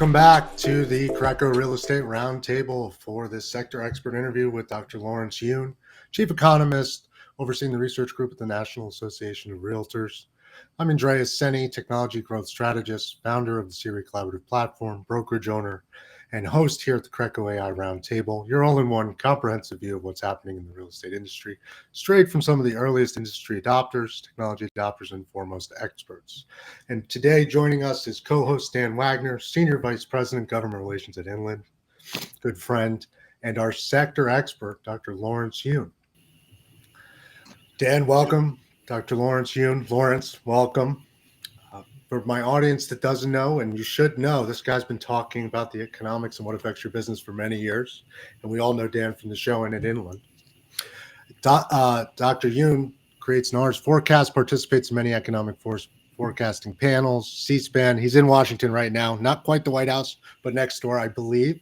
Welcome back to the CRECo Real Estate Roundtable for this sector expert interview with Dr. Lawrence Yun, Chief Economist, overseeing the research group at the National Association of Realtors. I'm Andreas Senie, Technology Growth Strategist, founder of the CRECo Collaborative Platform, brokerage owner, and host here at the CRECo.ai Roundtable, your all-in-one comprehensive view of what's happening in the real estate industry, straight from some of the earliest industry adopters, technology adopters, and foremost experts. And today joining us is co-host Dan Wagner, Senior Vice President, Government Relations at Inland, good friend, and our sector expert, Dr. Lawrence Yun. Dan, welcome. Dr. Lawrence Yun. Lawrence, welcome. For my audience that doesn't know, and you should know, this guy's been talking about the economics and what affects your business for many years. And we all know Dan from the show and at Inland. Dr. Yun creates NAR's forecast, participates in many economic forecasting panels, CSPAN. He's in Washington right now, not quite the White House, but next door, I believe.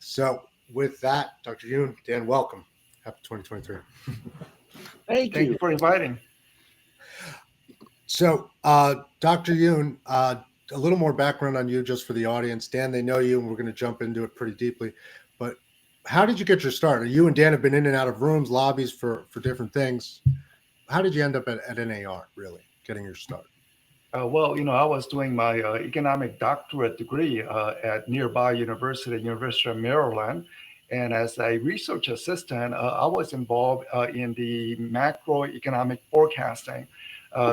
So with that, Dr. Yun, Dan, welcome. Happy 2023. Thank you for inviting. So, Dr. Yun, a little more background on you just for the audience. Dan, they know you, and we're going to jump into it pretty deeply. But how did you get your start? You and Dan have been in and out of rooms, lobbies for different things. How did you end up at NAR, really, getting your start? I was doing my economic doctorate degree at nearby University of Maryland. And as a research assistant, I was involved in the macroeconomic forecasting.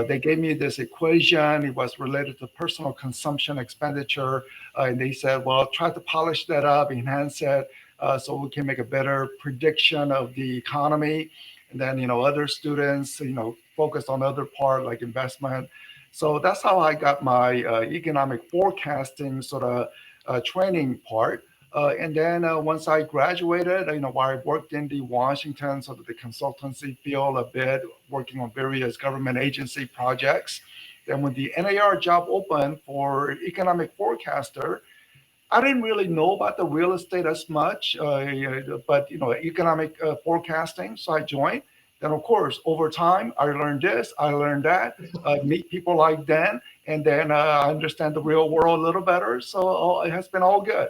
They gave me this equation. It was related to personal consumption expenditure. And they said, well, try to polish that up, enhance it, so we can make a better prediction of the economy. And then, other students, focused on other part like investment. So that's how I got my economic forecasting sort of training part. And then once I graduated, while I worked in the Washington, sort of the consultancy field a bit, working on various government agency projects. Then when the NAR job opened for economic forecaster, I didn't really know about the real estate as much, but economic forecasting. So I joined. Then, of course, over time, I learned this, I learned that, meet people like Dan, and then I understand the real world a little better. So it has been all good.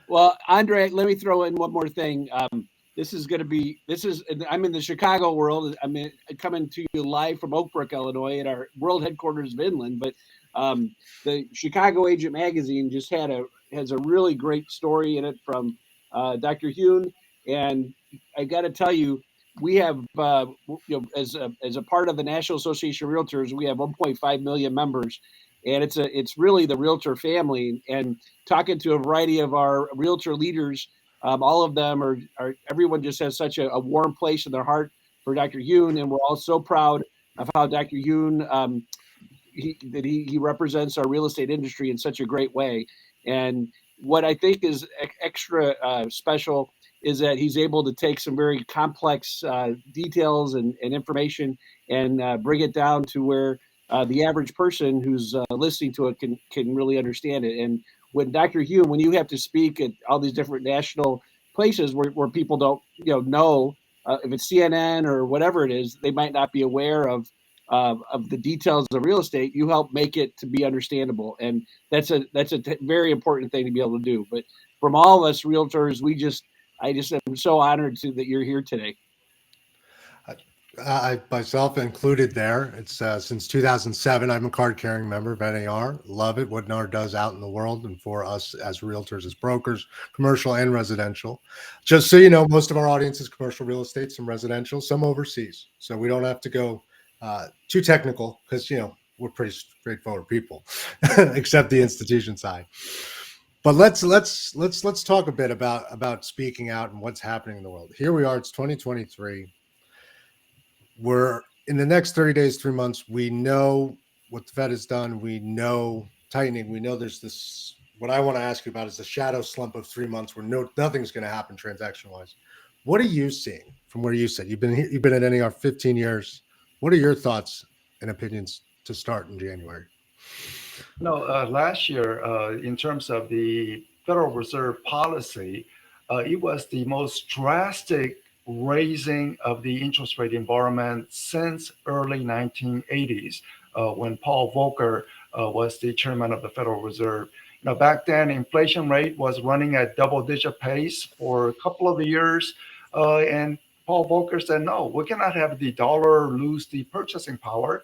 Well, Andre, let me throw in one more thing. I'm in the Chicago world. I'm coming to you live from Oak Brook, Illinois, at our world headquarters of Inland. But the Chicago Agent Magazine just has a really great story in it from Dr. Yun. And I got to tell you, we have, as a part of the National Association of Realtors, we have 1.5 million members. And it's really the realtor family. And talking to a variety of our realtor leaders, all of them are everyone just has such a warm place in their heart for Dr. Yun. And we're all so proud of how Dr. Yun, he represents our real estate industry in such a great way. And what I think is extra special is that he's able to take some very complex details and information and bring it down to where the average person who's listening to it can really understand it. And when Dr. Yun, when you have to speak at all these different national places where people don't know if it's CNN or whatever it is, they might not be aware of the details of real estate. You help make it to be understandable, and that's a very important thing to be able to do. But from all of us realtors, I just am so honored that you're here today. I myself included there. It's since 2007. I'm a card-carrying member of NAR. Love it, what NAR does out in the world and for us as realtors, as brokers, commercial and residential. Just so you know, most of our audience is commercial real estate, some residential, some overseas. So we don't have to go too technical because, we're pretty straightforward people, except the institution side. But let's talk a bit about speaking out and what's happening in the world. Here we are. It's 2023. We're in the next 30 days, 3 months. We know what the Fed has done. We know tightening. We know there's this. What I want to ask you about is the shadow slump of 3 months where nothing's going to happen transaction-wise. What are you seeing from where you sit? You've been at NAR 15 years. What are your thoughts and opinions to start in January? Last year, in terms of the Federal Reserve policy, it was the most drastic raising of the interest rate environment since early 1980s, when Paul Volcker was the chairman of the Federal Reserve. Now, back then, inflation rate was running at double-digit pace for a couple of years, and Paul Volcker said, no, we cannot have the dollar lose the purchasing power.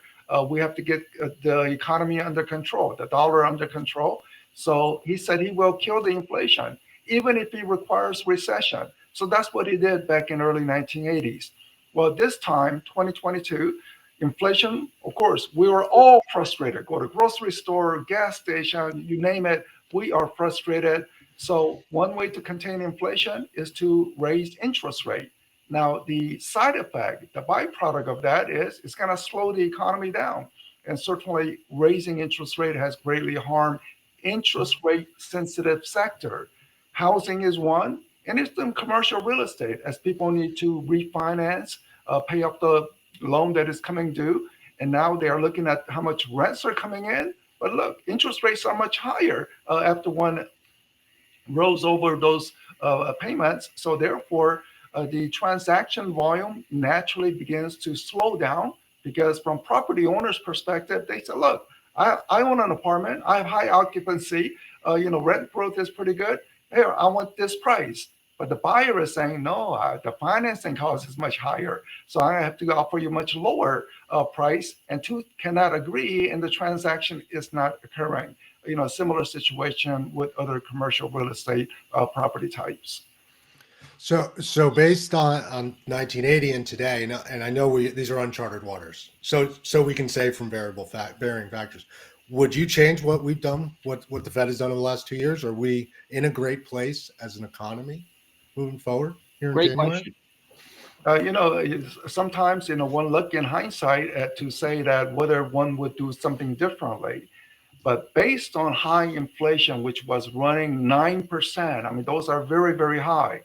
We have to get the economy under control, the dollar under control. So he said he will kill the inflation, even if it requires recession. So that's what he did back in early 1980s. Well, this time, 2022, inflation, of course, we were all frustrated. Go to grocery store, gas station, you name it, we are frustrated. So one way to contain inflation is to raise interest rate. Now, the side effect, the byproduct of that is it's going to slow the economy down. And certainly raising interest rate has greatly harmed interest rate sensitive sector. Housing is one, and it's in commercial real estate as people need to refinance, pay off the loan that is coming due. And now they are looking at how much rents are coming in. But look, interest rates are much higher after one rolls over those payments. So therefore, the transaction volume naturally begins to slow down because from property owners' perspective, they say, look, I own an apartment, I have high occupancy, rent growth is pretty good. Here, I want this price. But the buyer is saying, no, the financing cost is much higher. So I have to offer you much lower price. And two cannot agree, and the transaction is not occurring. Similar situation with other commercial real estate property types. So based on 1980 and today, and I know these are uncharted waters, so we can say from varying factors. Would you change what we've done, what the Fed has done over the last 2 years? Are we in a great place as an economy moving forward here in January? Question. Sometimes one look in hindsight to say that whether one would do something differently. But based on high inflation, which was running 9%, I mean, those are very, very high.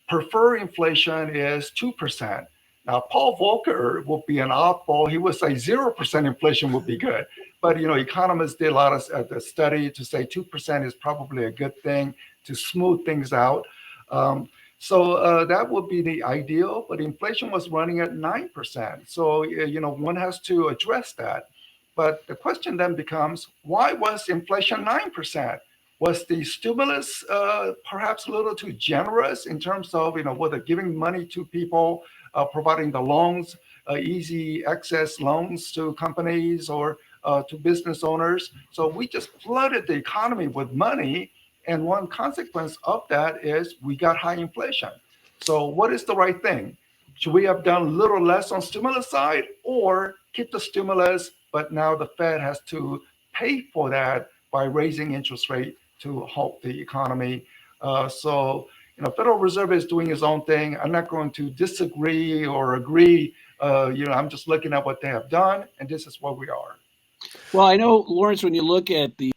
Preferred inflation is 2%. Now, Paul Volcker will be an oddball. He would say 0% inflation would be good. But, economists did a lot of study to say 2% is probably a good thing to smooth things out. So that would be the ideal, but inflation was running at 9%. So, one has to address that. But the question then becomes, why was inflation 9%? Was the stimulus perhaps a little too generous in terms of, whether giving money to people, providing the loans, easy access loans to companies or to business owners? So we just flooded the economy with money. And one consequence of that is we got high inflation. So what is the right thing? Should we have done a little less on stimulus side or keep the stimulus, but now the Fed has to pay for that by raising interest rate to halt the economy? So Federal Reserve is doing its own thing. I'm not going to disagree or agree. I'm just looking at what they have done, and this is where we are. Well, I know, Lawrence, when you look at the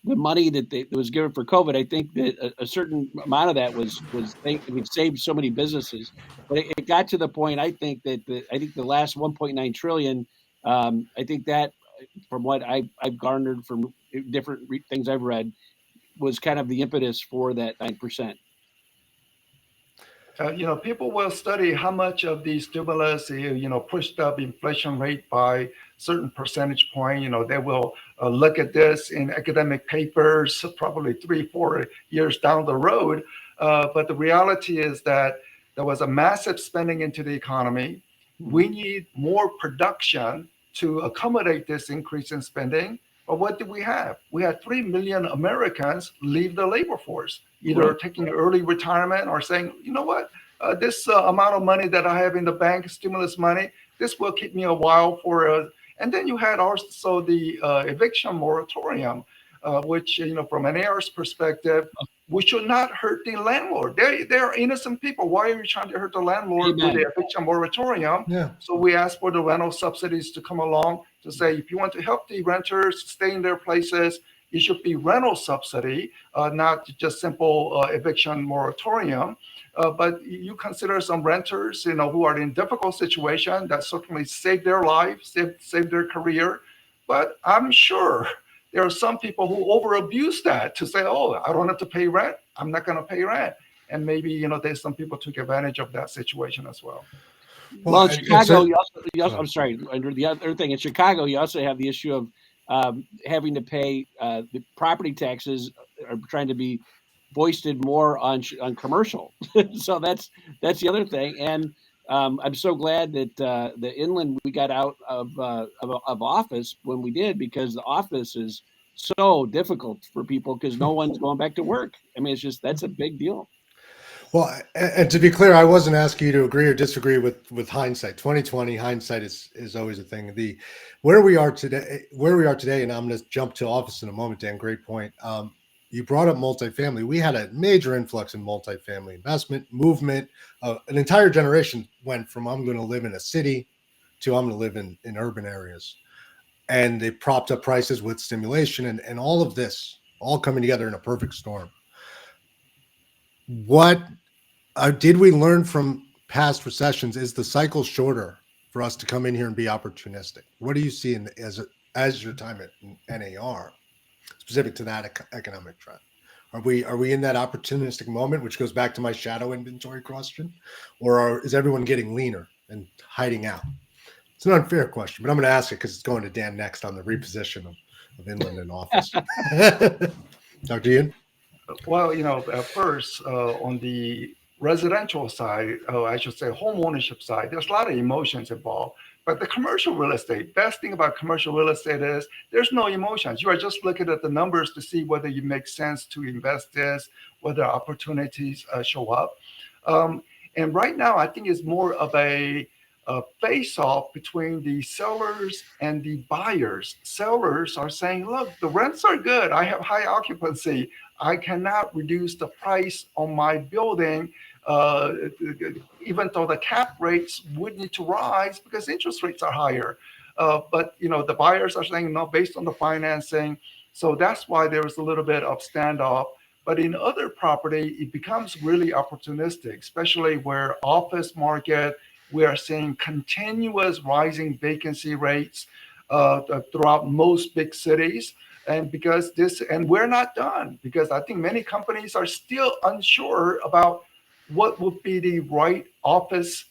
money that was given for COVID, I think that a certain amount of that was it saved so many businesses. But it got to the point, I think that the last 1.9 trillion, I think that from what I've garnered from different things I've read, was kind of the impetus for that 9%. People will study how much of the stimulus, pushed up inflation rate by certain percentage point. They will look at this in academic papers, probably 3-4 years down the road. But the reality is that there was a massive spending into the economy. We need more production to accommodate this increase in spending. But what did we have? We had 3 million Americans leave the labor force, either taking early retirement or saying, you know what, this amount of money that I have in the bank, stimulus money, this will keep me a while for. And then you had also the eviction moratorium, which, from an AR's perspective, we should not hurt the landlord. They're innocent people. Why are you trying to hurt the landlord with the eviction moratorium? Yeah. So we asked for the rental subsidies to come along to say, if you want to help the renters stay in their places, it should be rental subsidy, not just simple eviction moratorium. But you consider some renters, who are in difficult situation that certainly saved their life, saved their career. But I'm sure there are some people who over abuse that to say, oh, I don't have to pay rent, I'm not going to pay rent. And maybe, there's some people took advantage of that situation as well. Well, in Chicago, I'm sorry, Andrew, the other thing in Chicago, you also have the issue of having to pay the property taxes are trying to be foisted more on commercial. So that's the other thing. And I'm so glad that the inland we got out of office when we did, because the office is so difficult for people because no one's going back to work. I mean, it's just that's a big deal. Well, and to be clear, I wasn't asking you to agree or disagree with hindsight. 2020 hindsight is always a thing. Where we are today, and I'm going to jump to office in a moment, Dan. Great point. You brought up multifamily. We had a major influx in multifamily investment movement. An entire generation went from I'm going to live in a city to I'm going to live in urban areas, and they propped up prices with stimulation and all of this all coming together in a perfect storm. What did we learn from past recessions? Is the cycle shorter for us to come in here and be opportunistic? What do you see as your time at NAR, specific to that economic trend? Are we in that opportunistic moment, which goes back to my shadow inventory question, or is everyone getting leaner and hiding out? It's an unfair question, but I'm going to ask it because it's going to Dan next on the reposition of inland and office. Dr. Ian? Well, at first, on the residential side, I should say home ownership side, there's a lot of emotions involved. But the commercial real estate, best thing about commercial real estate is there's no emotions. You are just looking at the numbers to see whether you make sense to invest this, whether opportunities show up. And right now, I think it's more of a face-off between the sellers and the buyers. Sellers are saying, look, the rents are good. I have high occupancy. I cannot reduce the price on my building, even though the cap rates would need to rise because interest rates are higher. But the buyers are saying no, based on the financing. So that's why there is a little bit of standoff. But in other property, it becomes really opportunistic, especially where office market, we are seeing continuous rising vacancy rates throughout most big cities. And we're not done, because I think many companies are still unsure about what would be the right office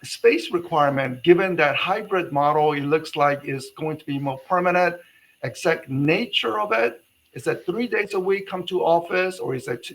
space requirement, given that hybrid model, it looks like is going to be more permanent. Exact nature of it, is that 3 days a week come to office, or is it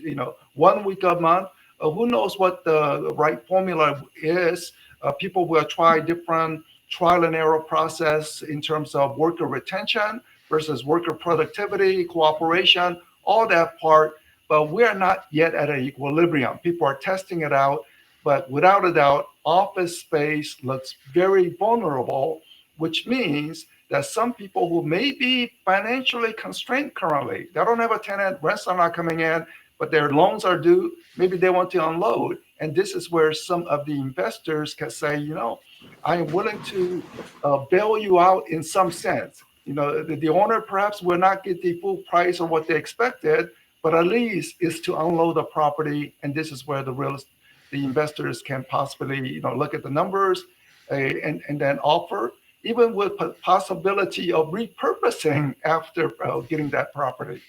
1 week a month? Who knows what the right formula is? People will try different trial and error process in terms of worker retention versus worker productivity, cooperation, all that part. But we are not yet at an equilibrium. People are testing it out. But without a doubt, office space looks very vulnerable, which means that some people who may be financially constrained currently, they don't have a tenant, rents are not coming in, but their loans are due, maybe they want to unload. And this is where some of the investors can say, I am willing to bail you out in some sense. The owner perhaps will not get the full price of what they expected, but at least is to unload the property. And this is where the investors can possibly, look at the numbers and then offer, even with possibility of repurposing after getting that property.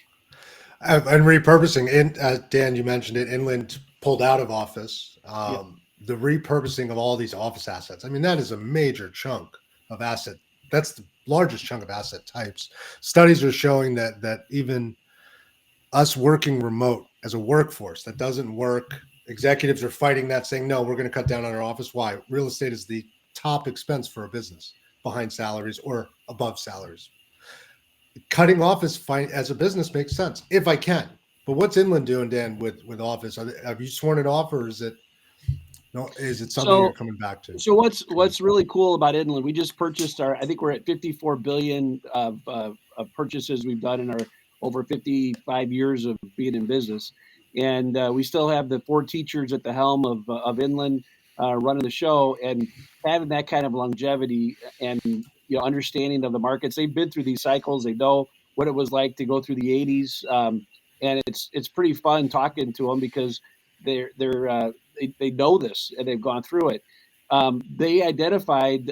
And repurposing, Dan, you mentioned it, inland pulled out of office. The repurposing of all these office assets. I mean, that is a major chunk of asset. That's the largest chunk of asset types. Studies are showing that even us working remote as a workforce, that doesn't work. Executives are fighting that, saying, no, we're going to cut down on our office. Why? Real estate is the top expense for a business, behind salaries or above salaries. Cutting office as a business makes sense if I can. But what's inland doing, Dan, with office? Have you sworn it off, or is it something you're coming back to? So what's really cool about inland? We just purchased I think we're at 54 billion of purchases we've done in our over 55 years of being in business, and we still have the 4 teachers at the helm of inland running the show, and having that kind of longevity and understanding of the markets. They've been through these cycles. They know what it was like to go through the 80s, and it's pretty fun talking to them because they know this and they've gone through it. They identified,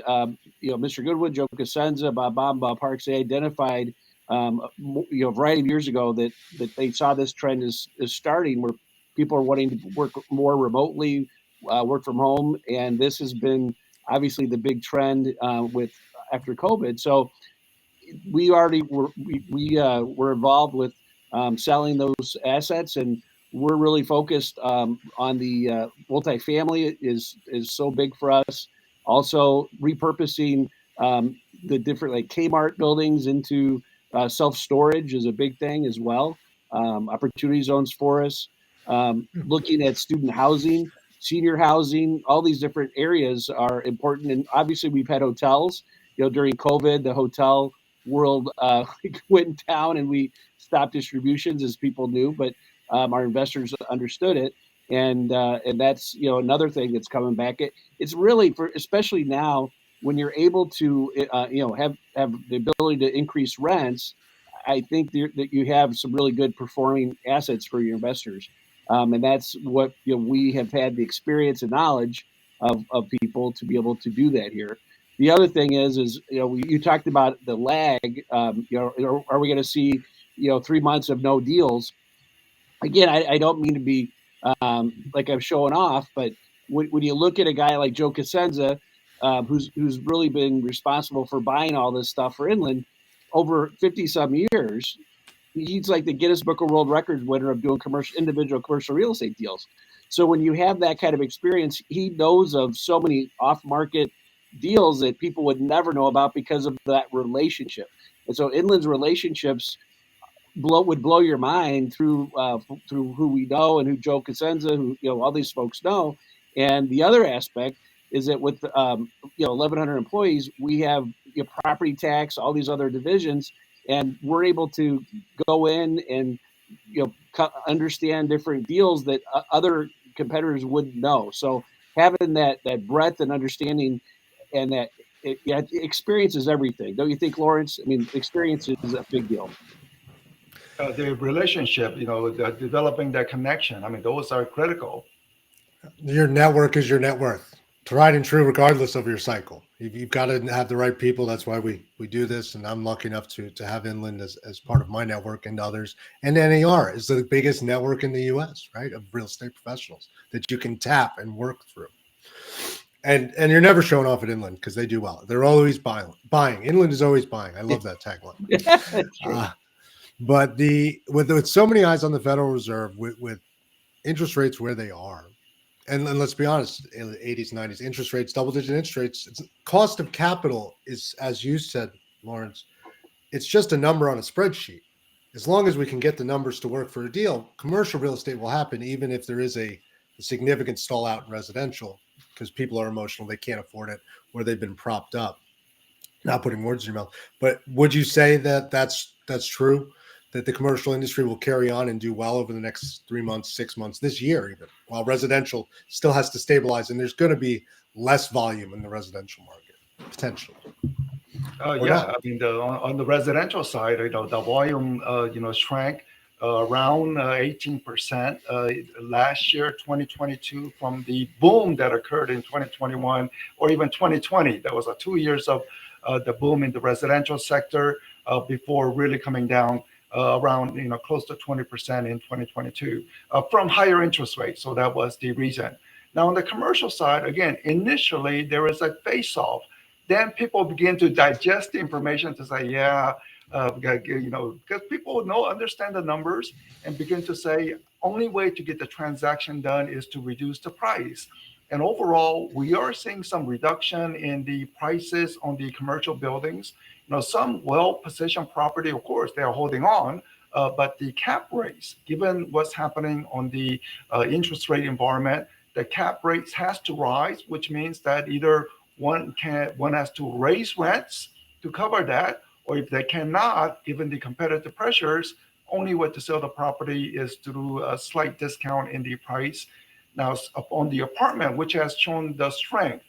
Mr. Goodwin, Joe Cosenza, Bob Parks. They identified, a variety of years ago that they saw this trend is starting, where people are wanting to work more remotely, work from home, and this has been obviously the big trend with after COVID. So we already were involved with selling those assets, and we're really focused on the multifamily is so big for us. Also, repurposing the different like Kmart buildings into self storage is a big thing as well. Opportunity zones for us. Looking at student housing, senior housing, all these different areas are important. And obviously, we've had hotels. During COVID, the hotel world went down, and we stopped distributions, as people knew, but our investors understood it, and that's another thing that's coming back. It's really for, especially now when you're able to have the ability to increase rents. I think that you have some really good performing assets for your investors, and that's what we have had the experience and knowledge of people to be able to do that here. The other thing is you talked about the lag. Are we going to see 3 months of no deals? Again, I don't mean to be like I'm showing off, but when you look at a guy like Joe Cosenza, who's really been responsible for buying all this stuff for Inland over 50 some years, he's like the Guinness Book of World Records winner of doing individual commercial real estate deals. So when you have that kind of experience, he knows of so many off-market deals that people would never know about because of that relationship. And so Inland's relationships would blow your mind through who we know and who Joe Cosenza, who all these folks know. And the other aspect is that with 1,100 employees, we have property tax, all these other divisions, and we're able to go in and understand different deals that other competitors wouldn't know. So having that breadth and understanding, and that experience is everything, don't you think, Lawrence? I mean, experience is a big deal. The relationship, developing that connection. I mean, those are critical. Your network is your net worth. Tried and true, regardless of your cycle. You've got to have the right people. That's why we do this. And I'm lucky enough to have Inland as part of my network and others. And NAR is the biggest network in the U.S., right, of real estate professionals that you can tap and work through. And you're never showing off at Inland because they do well. They're always buying. Inland is always buying. I love that tagline. But with so many eyes on the Federal Reserve, with interest rates where they are, and let's be honest, in the 80s, 90s, interest rates, double-digit interest rates, cost of capital is, as you said, Lawrence, it's just a number on a spreadsheet. As long as we can get the numbers to work for a deal, commercial real estate will happen, even if there is a significant stall out in residential, because people are emotional, they can't afford it, or they've been propped up. Not putting words in your mouth, but would you say that that's true? That the commercial industry will carry on and do well over the next 3 months, 6 months, this year even, while residential still has to stabilize, and there's going to be less volume in the residential market, potentially. I mean, on the residential side, the volume, shrank around 18% last year, 2022, from the boom that occurred in 2021 or even 2020. There was 2 years of the boom in the residential sector before really coming down around close to 20% in 2022 from higher interest rates. So that was the reason. Now on the commercial side, again, initially there is a face-off. Then people begin to digest the information to say, because people understand the numbers and begin to say, only way to get the transaction done is to reduce the price. And overall, we are seeing some reduction in the prices on the commercial buildings. Some well-positioned property, of course, they are holding on, but the cap rates, given what's happening on the interest rate environment, the cap rates has to rise, which means that either one has to raise rents to cover that, or if they cannot, given the competitive pressures, only way to sell the property is through a slight discount in the price. Now, on the apartment, which has shown the strength,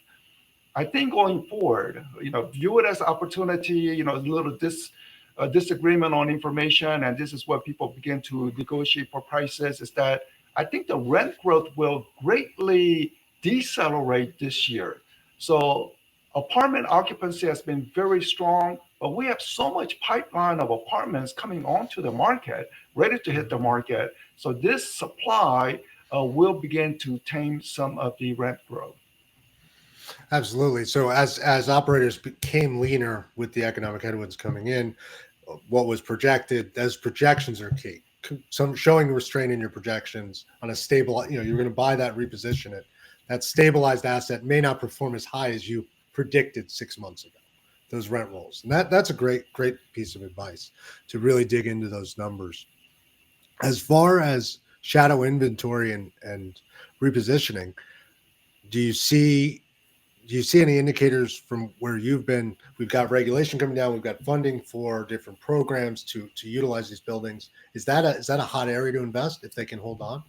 I think going forward, view it as opportunity, a little disagreement on information, and this is where people begin to negotiate for prices, is that I think the rent growth will greatly decelerate this year. So apartment occupancy has been very strong, but we have so much pipeline of apartments coming onto the market, ready to hit the market. So this supply will begin to tame some of the rent growth. Absolutely. So as operators became leaner with the economic headwinds coming in, what was projected, those projections are key. Some showing restraint in your projections on a stable, you're going to buy that, reposition it. That stabilized asset may not perform as high as you predicted 6 months ago. Those rent rolls, and that's a great piece of advice to really dig into those numbers. As far as shadow inventory and repositioning, do you see any indicators from where you've been? We've got regulation coming down. We've got funding for different programs to utilize these buildings. Is that a hot area to invest if they can hold on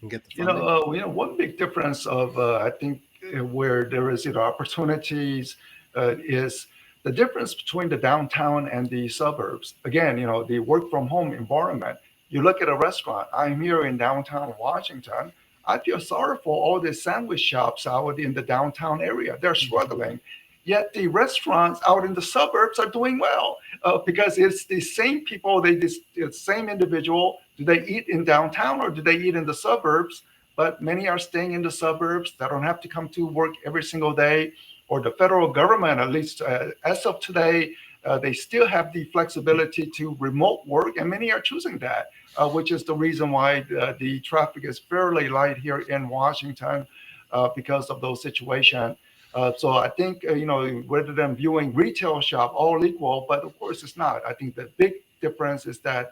and get the funding? One big difference of I think where there is opportunities is the difference between the downtown and the suburbs. Again, the work from home environment. You look at a restaurant. I'm here in downtown Washington. I feel sorry for all the sandwich shops out in the downtown area. They're struggling. Yet the restaurants out in the suburbs are doing well because it's the same people, it's the same individual. Do they eat in downtown or do they eat in the suburbs? But many are staying in the suburbs. They don't have to come to work every single day. Or the federal government, at least as of today, they still have the flexibility to remote work, and many are choosing that, which is the reason why the traffic is fairly light here in Washington because of those situations. So I think, rather than viewing retail shop all equal, but of course it's not. I think the big difference is that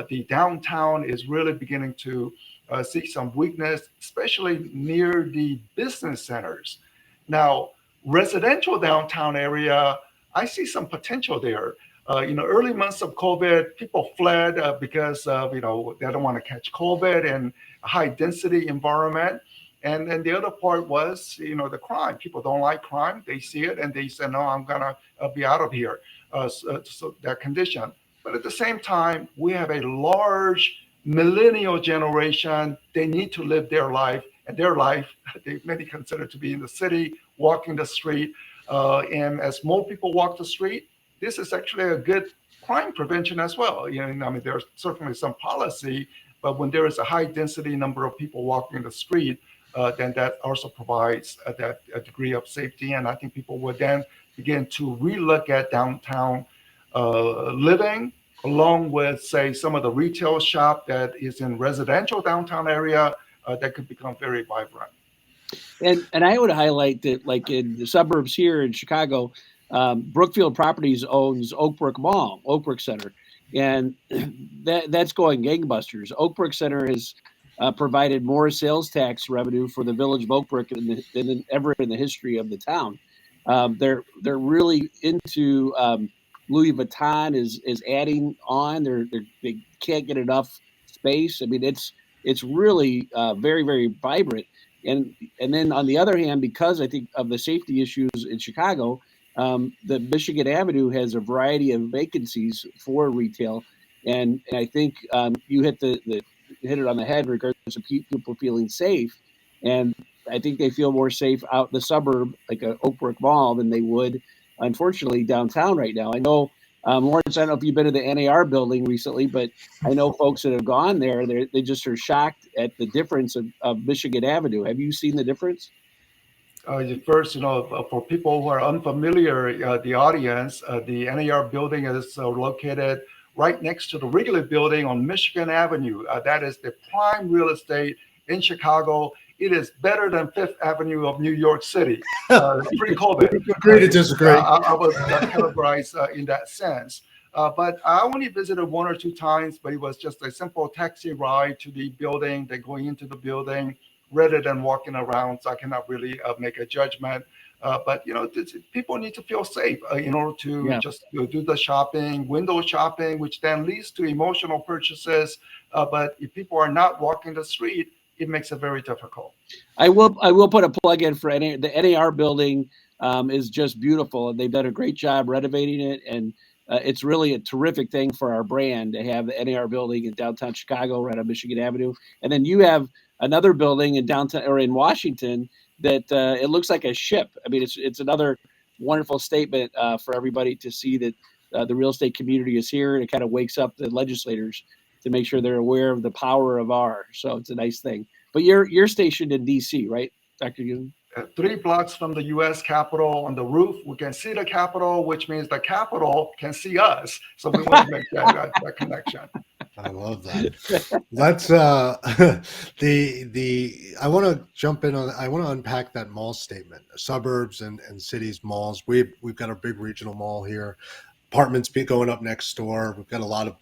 the downtown is really beginning to see some weakness, especially near the business centers. Now, residential downtown area, I see some potential there. Early months of COVID, people fled because of, they don't want to catch COVID and a high density environment. And then the other part was, the crime. People don't like crime. They see it and they say, no, I'm going to be out of here. So that condition. But at the same time, we have a large millennial generation. They need to live their life, and their life, many consider to be in the city, walking the street. And as more people walk the street, this is actually a good crime prevention as well. There's certainly some policy, but when there is a high density number of people walking the street, then that also provides that a degree of safety. And I think people would then begin to relook at downtown living, along with, say, some of the retail shop that is in residential downtown area that could become very vibrant. And I would highlight that, like in the suburbs here in Chicago, Brookfield Properties owns Oakbrook Mall, Oakbrook Center, and that's going gangbusters. Oakbrook Center has provided more sales tax revenue for the village of Oakbrook than ever in the history of the town. They're really into Louis Vuitton is adding on. They can't get enough space. I mean, it's really very, very vibrant. And then on the other hand, because I think of the safety issues in Chicago, the Michigan Avenue has a variety of vacancies for retail, and I think you hit it on the head regardless of people feeling safe. And I think they feel more safe out in the suburb, like a Oakbrook Mall, than they would, unfortunately, downtown right now. I know, Lawrence, I don't know if you've been to the NAR building recently, but I know folks that have gone there, they just are shocked at the difference of Michigan Avenue. Have you seen the difference? First, for people who are unfamiliar, the audience, the NAR building is located right next to the Wrigley building on Michigan Avenue. That is the prime real estate in Chicago. It is better than Fifth Avenue of New York City, pre-COVID. Agree to disagree. I was categorized in that sense. But I only visited one or two times, but it was just a simple taxi ride to the building, then going into the building, rather than walking around. So I cannot really make a judgment. But people need to feel safe in order to just do the shopping, window shopping, which then leads to emotional purchases. But if people are not walking the street, it makes it very difficult. I will put a plug in for the NAR building. Is just beautiful, and they've done a great job renovating it, and it's really a terrific thing for our brand to have the NAR building in downtown Chicago, right on Michigan Avenue. And then you have another building in downtown or in Washington that it looks like a ship. I mean, it's another wonderful statement for everybody to see that the real estate community is here, and it kind of wakes up the legislators to make sure they're aware of the power of R. So it's a nice thing. But you're stationed in D.C., right, Dr. Yoon? 3 blocks from the U.S. Capitol on the roof. We can see the Capitol, which means the Capitol can see us. So we want to make that connection. I love that. Let's I want to jump in on. I want to unpack that mall statement. Suburbs and cities, malls. We've got a big regional mall here. Apartments going up next door. We've got a lot of,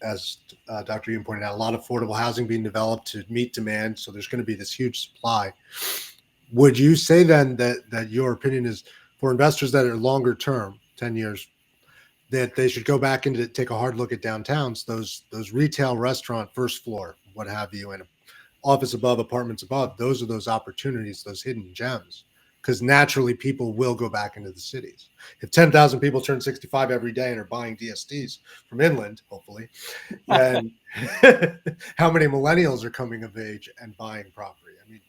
as Dr. Yoon pointed out, a lot of affordable housing being developed to meet demand. So there's going to be this huge supply. Would you say then that your opinion is for investors that are longer term, 10 years, that they should go back and take a hard look at downtowns, those retail, restaurant, first floor, what have you, and office above, apartments above, those are those opportunities, those hidden gems, because naturally people will go back into the cities. If 10,000 people turn 65 every day and are buying DSTs from inland, hopefully, then how many millennials are coming of age and buying property? I mean,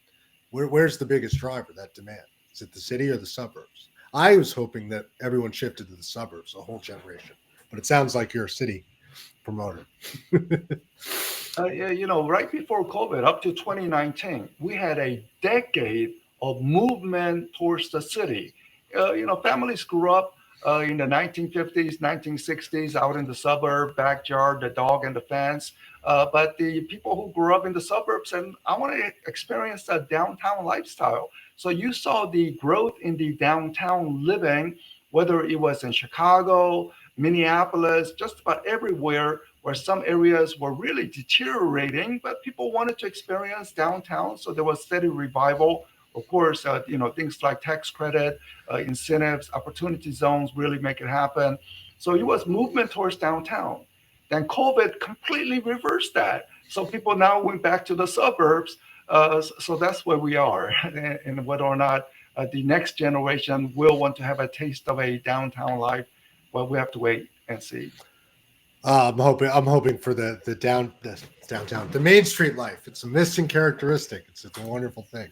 where's the biggest driver, that demand? Is it the city or the suburbs? I was hoping that everyone shifted to the suburbs, a whole generation, but it sounds like you're a city promoter. Yeah, right before COVID, up to 2019, we had a decade of movement towards the city. Families grew up in the 1950s, 1960s, out in the suburb, backyard, the dog and the fence. But the people who grew up in the suburbs, and I want to experience a downtown lifestyle. So you saw the growth in the downtown living, whether it was in Chicago, Minneapolis, just about everywhere, where some areas were really deteriorating, but people wanted to experience downtown. So there was steady revival. Of course, things like tax credit, incentives, opportunity zones really make it happen. So it was movement towards downtown. Then COVID completely reversed that. So people now went back to the suburbs. So that's where we are. And whether or not the next generation will want to have a taste of a downtown life, well, we have to wait and see. I'm hoping for the downtown, the Main Street life. It's a missing characteristic. It's a wonderful thing.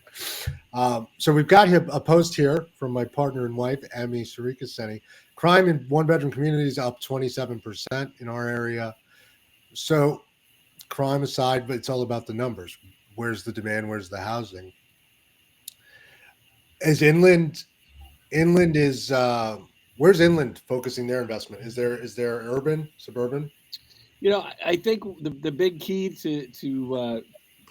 So we've got here a post here from my partner and wife, Andreas Senie. Crime in one-bedroom communities up 27% in our area. So crime aside, but it's all about the numbers. Where's the demand? Where's the housing? Is inland is where's inland focusing their investment? Is there urban, suburban? I think the big key to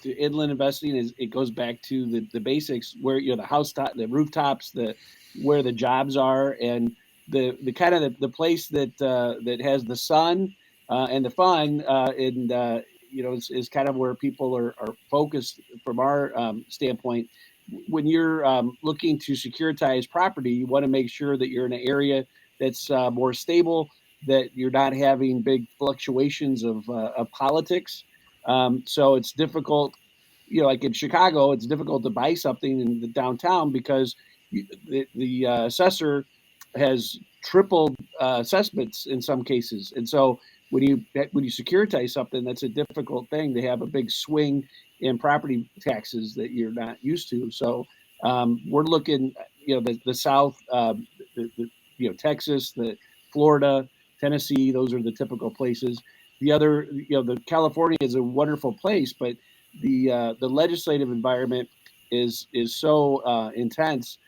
inland investing is it goes back to the basics, where the house top, the rooftops, where the jobs are, and the kind of the place that has the sun and the fun, and is kind of where people are focused from our standpoint. When you're looking to securitize property, you want to make sure that you're in an area that's more stable, that you're not having big fluctuations of politics. So it's difficult, like in Chicago, it's difficult to buy something in the downtown because the assessor has tripled assessments in some cases. And so when you securitize something, that's a difficult thing to have a big swing in property taxes that you're not used to. So we're looking, the South, Texas, the Florida, Tennessee, those are the typical places. The other, the California is a wonderful place, but the legislative environment is so intense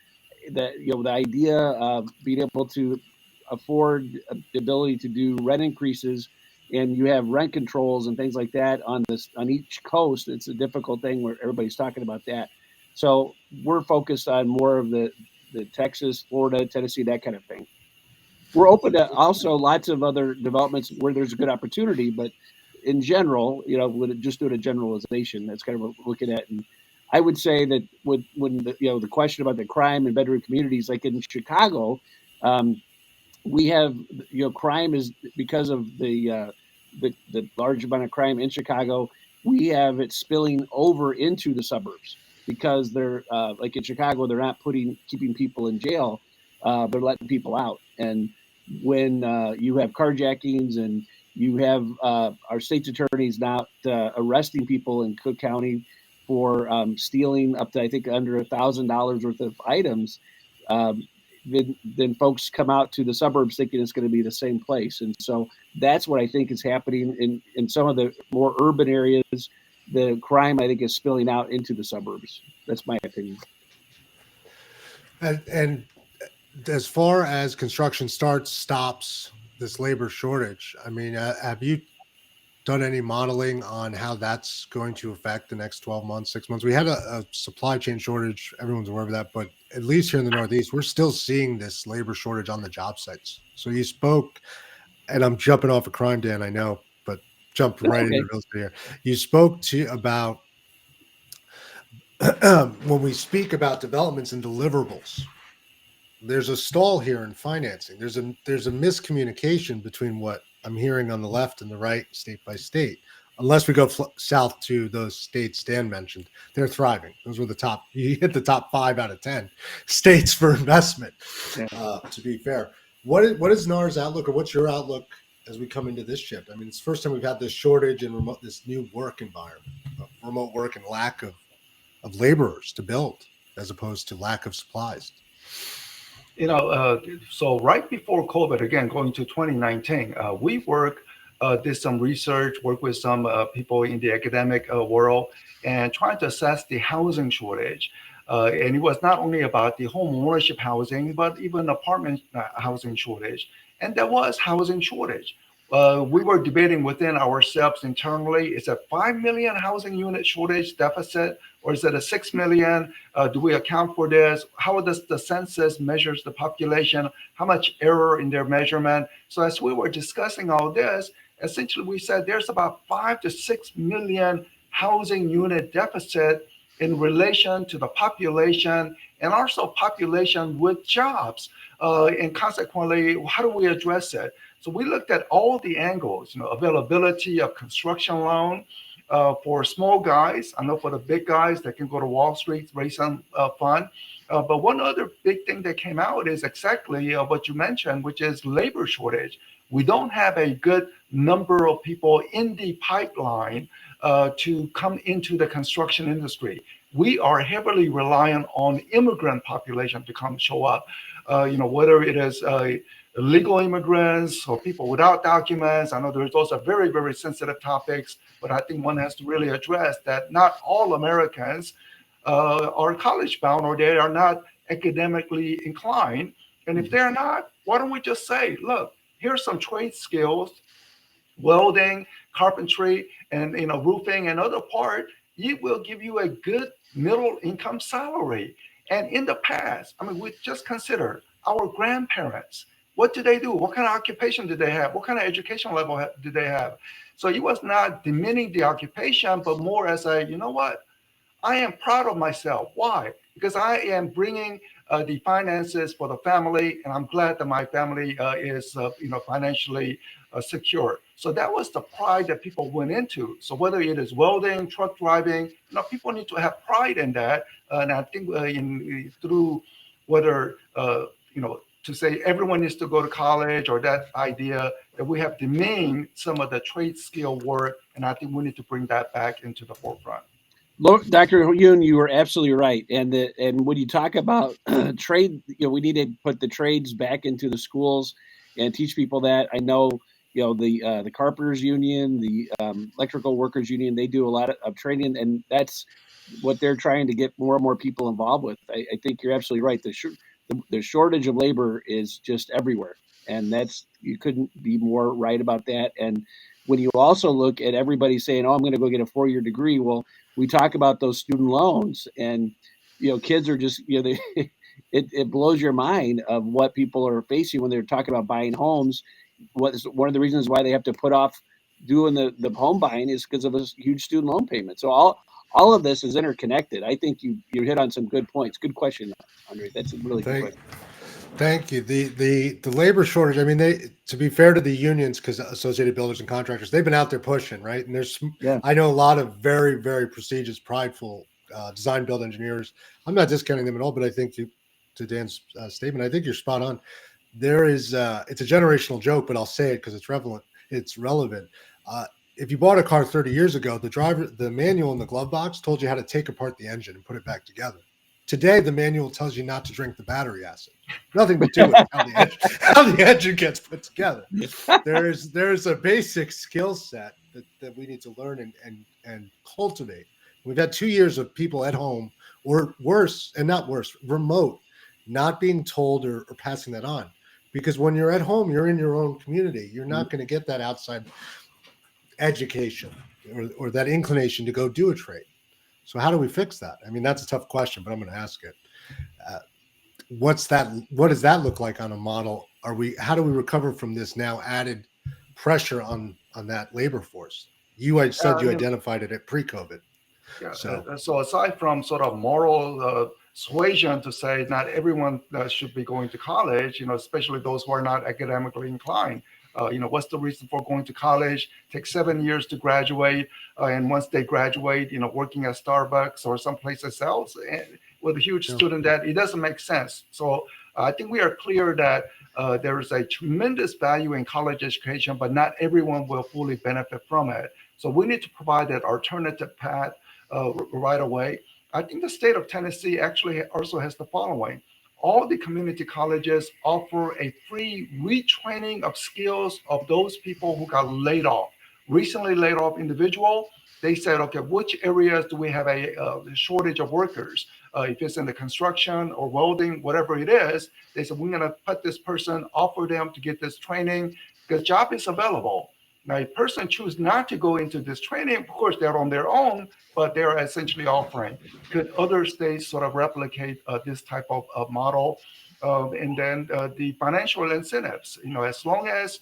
that the idea of being able to afford the ability to do rent increases, and you have rent controls and things like that on each coast, it's a difficult thing where everybody's talking about that. So we're focused on more of the Texas, Florida, Tennessee, that kind of thing. We're open to also lots of other developments where there's a good opportunity, but in general, just doing a generalization, that's kind of what we're looking at. And I would say that when the question about the crime in bedroom communities, like in Chicago, we have crime is because of the large amount of crime in Chicago. We have it spilling over into the suburbs because they're like in Chicago, they're not keeping people in jail, they're letting people out. And when you have carjackings and you have our state's attorneys now arresting people in Cook County for stealing up to, I think, under $1,000 worth of items, then folks come out to the suburbs thinking it's going to be the same place. And so that's what I think is happening in some of the more urban areas. The crime, I think, is spilling out into the suburbs. That's my opinion. And as far as construction starts, stops, this labor shortage, I mean, have you done any modeling on how that's going to affect the next 12 months, 6 months? We had a supply chain shortage. Everyone's aware of that. But at least here in the Northeast, we're still seeing this labor shortage on the job sites. So you spoke, and I'm jumping off a crime, Dan, I know, but jumped right into Okay. real estate here. You spoke to about when we speak about developments and deliverables, there's a stall here in financing. There's a miscommunication between what I'm hearing on the left and the right, state by state. Unless we go south to those states Dan mentioned, they're thriving. Those were the top. You hit the top 5 out of 10 states for investment. Yeah. To be fair, what is NAR's outlook, or what's your outlook as we come into this shift? I mean, it's the first time we've had this shortage and this new work environment, remote work, and lack of laborers to build, as opposed to lack of supplies. So right before COVID, again, going to 2019, we did some research, worked with some people in the academic world, and trying to assess the housing shortage. And it was not only about the home ownership housing, but even apartment housing shortage. And there was housing shortage. We were debating within ourselves internally, is a 5 million housing unit shortage deficit, or is it a 6 million? Do we account for this? How does the census measures the population? How much error in their measurement? So as we were discussing all this, essentially we said there's about 5 to 6 million housing unit deficit in relation to the population, and also population with jobs. And consequently, how do we address it? So we looked at all the angles, availability of construction loan for small guys. I know for the big guys that can go to Wall Street, raise some fund. But one other big thing that came out is exactly what you mentioned, which is labor shortage. We don't have a good number of people in the pipeline to come into the construction industry. We are heavily reliant on immigrant population to come show up. Whether it is illegal immigrants or people without documents. I know there's also very, very sensitive topics, but I think one has to really address that not all Americans are college bound, or they are not academically inclined. And if they're not, why don't we just say, look, here's some trade skills, welding, carpentry, and roofing and other part, it will give you a good middle income salary. And in the past, I mean, we just consider our grandparents. What did they do? What kind of occupation did they have? What kind of education level did they have? So it was not demeaning the occupation, but more as a, you know what? I am proud of myself. Why? Because I am bringing the finances for the family, and I'm glad that my family is, financially secure. So that was the pride that people went into. So whether it is welding, truck driving, people need to have pride in that. And I think through whether to say everyone needs to go to college, or that idea that we have demeaned some of the trade skill work, and I think we need to bring that back into the forefront. Dr. Yoon, you were absolutely right. And when you talk about trade, we need to put the trades back into the schools and teach people that. I know, the carpenters union, the electrical workers union, they do a lot of training, and that's what they're trying to get more and more people involved with. I think you're absolutely right. The shortage of labor is just everywhere, and you couldn't be more right about that. And when you also look at everybody saying, "Oh, I'm going to go get a 4-year degree," well, we talk about those student loans, and kids are just it blows your mind of what people are facing when they're talking about buying homes. What is one of the reasons why they have to put off doing the home buying is because of a huge student loan payment. So all of this is interconnected. I think you hit on some good points. Good question, Andre. That's a really good question. Thank you. The labor shortage. I mean, to be fair to the unions, because Associated Builders and Contractors, they've been out there pushing, right? And I know a lot of very, very prestigious, prideful design build engineers. I'm not discounting them at all, but I think to Dan's statement, I think you're spot on. There is it's a generational joke, but I'll say it because it's relevant. It's relevant. If you bought a car 30 years ago, the manual in the glove box told you how to take apart the engine and put it back together. Today, the manual tells you not to drink the battery acid. Nothing to do with how the engine gets put together. There's a basic skill set that we need to learn and cultivate. We've had 2 years of people at home, or worse, and not worse, remote, not being told or passing that on. Because when you're at home, you're in your own community. You're not going to get that outside education or that inclination to go do a trade. So how do we fix that? I mean, that's a tough question, but I'm going to ask it. What does that look like on a model? How do we recover from this now added pressure on that labor force? You said you identified it at pre-COVID. Yeah. So aside from sort of moral suasion to say not everyone should be going to college, especially those who are not academically inclined. What's the reason for going to college? Takes 7 years to graduate, and once they graduate, working at Starbucks or someplace else, and with a huge student debt, it doesn't make sense. So I think we are clear that there is a tremendous value in college education, but not everyone will fully benefit from it. So we need to provide that alternative path right away. I think the state of Tennessee actually also has the following. All the community colleges offer a free retraining of skills of those people who got laid off, recently laid off individual. They said, okay, which areas do we have a shortage of workers? If it's in the construction or welding, whatever it is, they said, we're going to put this person, offer them to get this training because job is available. Now, a person choose not to go into this training, of course, they're on their own, but they're essentially offering. Could other states sort of replicate this type of model? And then the financial incentives, as long as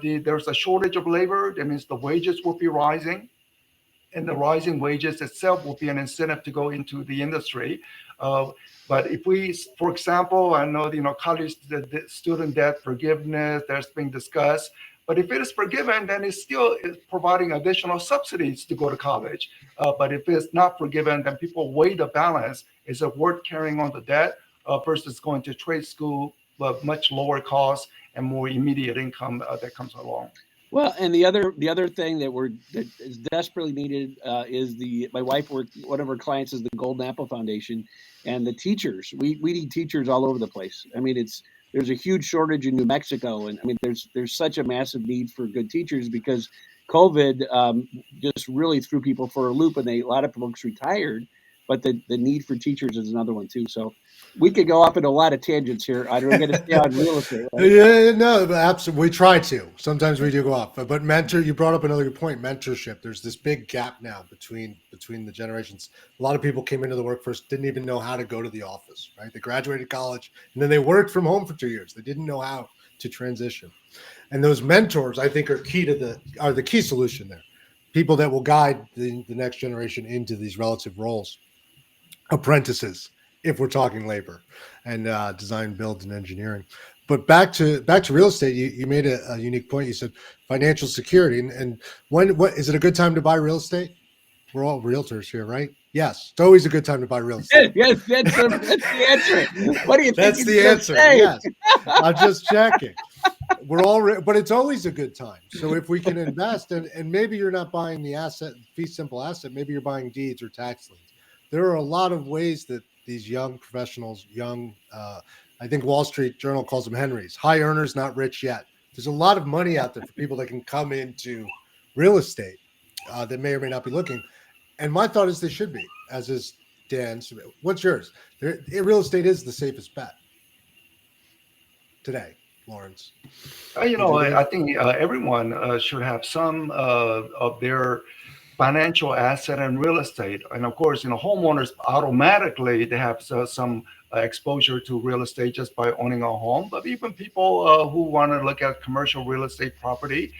there's a shortage of labor, that means the wages will be rising. And the rising wages itself will be an incentive to go into the industry. But if we, for example, I know, college the student debt forgiveness, that's being discussed. But if it is forgiven, then it still is providing additional subsidies to go to college. But if it's not forgiven, then people weigh the balance. Is it worth carrying on the debt versus going to trade school, but much lower cost and more immediate income that comes along? Well, and the other thing that is desperately needed is my wife one of her clients is the Golden Apple Foundation, and the teachers. We need teachers all over the place. I mean, there's a huge shortage in New Mexico, and I mean, there's such a massive need for good teachers because COVID just really threw people for a loop, and a lot of folks retired. But the need for teachers is another one too. So we could go off into a lot of tangents here. I'm going to stay on real estate. Right? Yeah, no, absolutely. We try to. Sometimes we do go off, but you brought up another good point. Mentorship. There's this big gap now between the generations. A lot of people came into the workforce, didn't even know how to go to the office. Right? They graduated college and then they worked from home for 2 years. They didn't know how to transition. And those mentors, I think, are the key solution there. People that will guide the next generation into these relative roles. Apprentices, if we're talking labor and design, build, and engineering. But back to real estate, you made a unique point. You said financial security, and what is it a good time to buy real estate? We're all realtors here, right? Yes, it's always a good time to buy real estate. Yes, that's the answer. What do you think? That's the answer. Yes, I'm just checking. We're all, but it's always a good time. So if we can invest, and maybe you're not buying the fee simple asset, maybe you're buying deeds or tax liens. There are a lot of ways that these young professionals, I think Wall Street Journal calls them Henrys, high earners, not rich yet. There's a lot of money out there for people that can come into real estate that may or may not be looking. And my thought is they should be, as is Dan's. What's yours? Real estate is the safest bet today, Lawrence. I think everyone should have some of their financial asset and real estate. And of course, homeowners automatically, they have some exposure to real estate just by owning a home. But even people who want to look at commercial real estate property,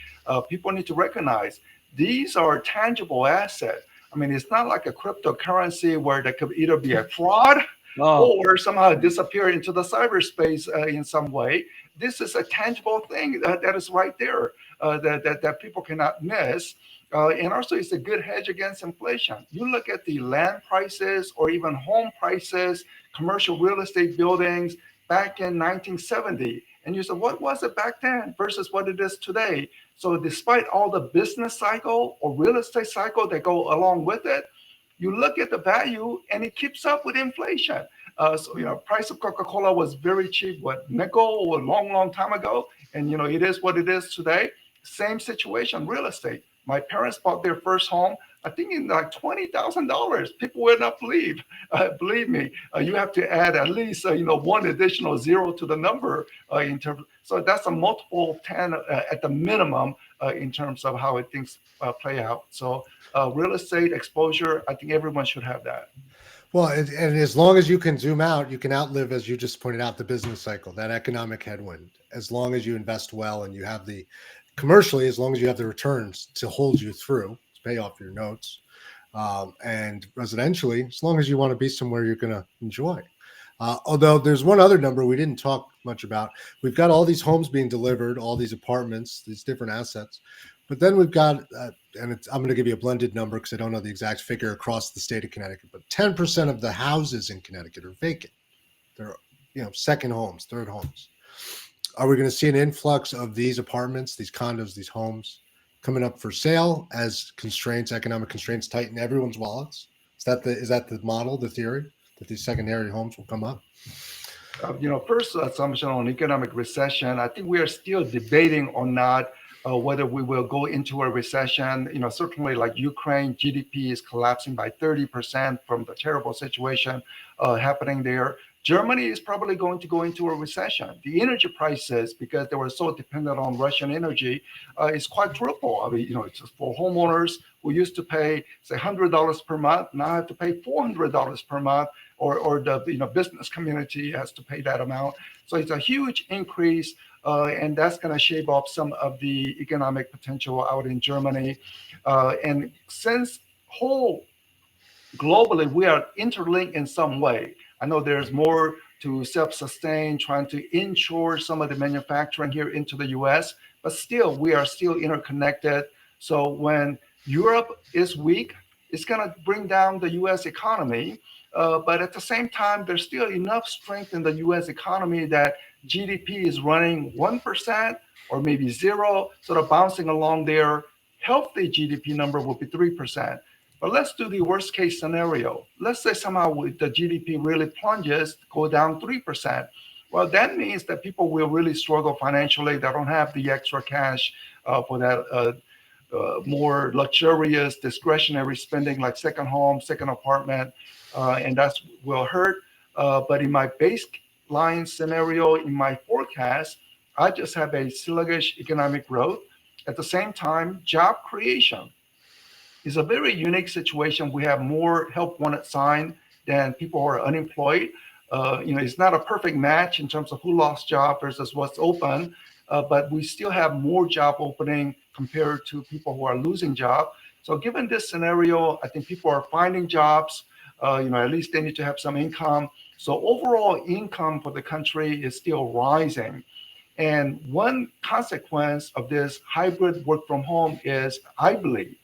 people need to recognize these are tangible assets. I mean, it's not like a cryptocurrency where there could either be a fraud or somehow disappear into the cyberspace in some way. This is a tangible thing that is right there that people cannot miss. And also, it's a good hedge against inflation. You look at the land prices or even home prices, commercial real estate buildings back in 1970, and you say, what was it back then versus what it is today? So despite all the business cycle or real estate cycle that go along with it, you look at the value and it keeps up with inflation. Price of Coca-Cola was very cheap, nickel a long time ago. And, it is what it is today. Same situation, real estate. My parents bought their first home I think in like $20,000. People will not believe. Believe me, you have to add at least one additional zero to the number in terms. So that's a multiple 10 at the minimum in terms of how things play out. So real estate exposure, I think everyone should have that. Well, and as long as you can zoom out, you can outlive, as you just pointed out, the business cycle, that economic headwind. As long as you invest well and you have the commercially, as long as you have the returns to hold you through, to pay off your notes, and residentially, as long as you want to be somewhere you're going to enjoy. Although there's one other number we didn't talk much about. We've got all these homes being delivered, all these apartments, these different assets. But then we've got, I'm going to give you a blended number because I don't know the exact figure across the state of Connecticut, but 10% of the houses in Connecticut are vacant. They're, second homes, third homes. Are we going to see an influx of these apartments, these condos, these homes coming up for sale as economic constraints tighten everyone's wallets? Is that the model, the theory, that these secondary homes will come up? First assumption on economic recession, I think we are still debating or not whether we will go into a recession. Certainly like Ukraine, GDP is collapsing by 30% from the terrible situation happening there. Germany is probably going to go into a recession. The energy prices, because they were so dependent on Russian energy, is quadruple. I mean, it's just for homeowners who used to pay, say, $100 per month, now have to pay $400 per month, or the business community has to pay that amount. So it's a huge increase, and that's going to shave off some of the economic potential out in Germany. And since globally we are interlinked in some way, I know there's more to self-sustain, trying to inshore some of the manufacturing here into the US, but still, we are still interconnected. So when Europe is weak, it's going to bring down the US economy. But at the same time, there's still enough strength in the US economy that GDP is running 1% or maybe zero, sort of bouncing along there. Healthy GDP number will be 3%. But let's do the worst case scenario. Let's say somehow the GDP really plunges, go down 3%. Well, that means that people will really struggle financially. They don't have the extra cash for that more luxurious discretionary spending like second home, second apartment, and that will hurt. But in my baseline scenario, in my forecast, I just have a sluggish economic growth. At the same time, job creation is a very unique situation. We have more help wanted sign than people who are unemployed. It's not a perfect match in terms of who lost job versus what's open, but we still have more job opening compared to people who are losing job. So given this scenario, I think people are finding jobs. At least they need to have some income. So overall income for the country is still rising. And one consequence of this hybrid work from home is, I believe,